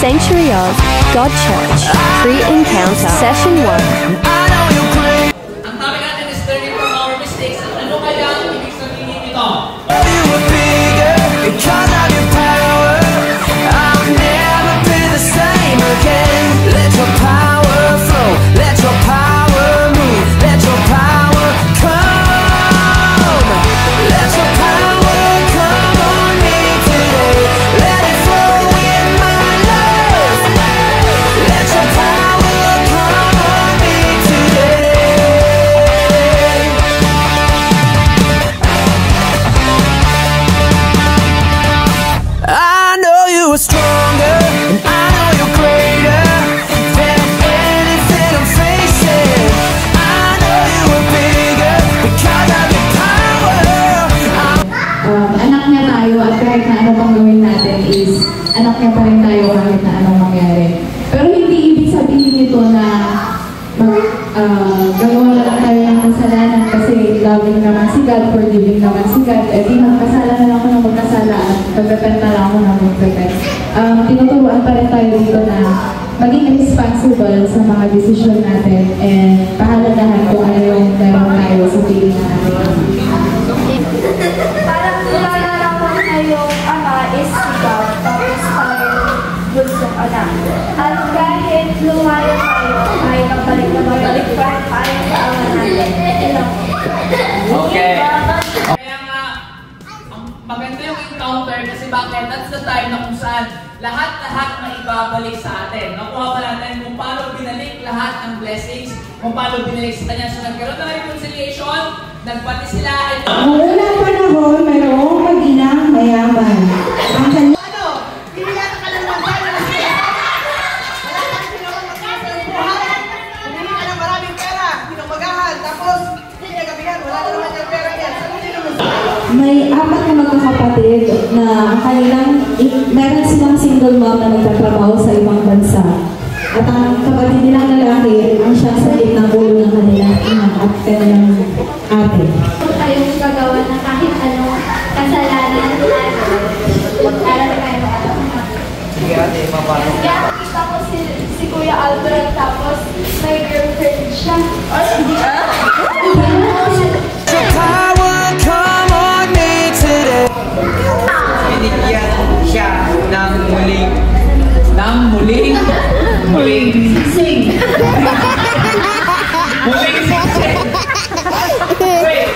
Sanctuary of God Church, Pre-Encounter, Session 1. Ang topic natin is learning from our mistakes. Ano kaya ang ibig sabihin nito? Because of your power, I'll never be the same again. Let your power flow, let your power move, let your power come. Let your power come on me today. Let it flow in my life. Let your power come on me today. I know you are stronger, and I know you're greater than anything I'm facing. I know you are bigger because of your power. Anak niya tayo at kahit na ano pang gawin natin is anak niya pa rin tayo kahit na anong mangyari. Pero hindi ibig sabihin nito na gagawa na lang tayo ng kasalanan kasi loving naman si God, forgiving naman si God, eh di magkasala na lang ako ng magkasala at magpapent na lang ako ng magpapent. Tinuturuan pa rin tayo dito na maging responsible sa mga desisyon natin and pahalagahan kung ano yung meron tayo sa piling natin. Parang nalala ko na yung ama is sigaw, tapos tayo bunsong anak. At kahit lumayo tayo, kahit magbalik pa tayo sa ama natin. Okay. Kaya nga, maganda yung encounter kasi bakit? That's the time na kung saan lahat-lahat na ibabalik sa atin. Nakuha pa natin kung paano binalik lahat ng blessings, kung paano binalik sa kanya. So nagkaroon na reconciliation, nagpati sila. Ang unang panahon, mayroong mag-inang mayaman. Ang kanya... May apat na magkakapatid na meron silang single mom na nagtatrabaho sa ibang bansa. At ang kapatid nilang lalaki ang siyang sakit ng ulo ng kanilang ina at kanilang ate. Tayong gagawa ng kahit anong kasalanan para tayo Sige ate, mapano? Kaya nakita ko si Kuya Albert tapos may girlfriend siya. Your power come on me today. Binigyan siya ng muling sing. Muling sing. Wait.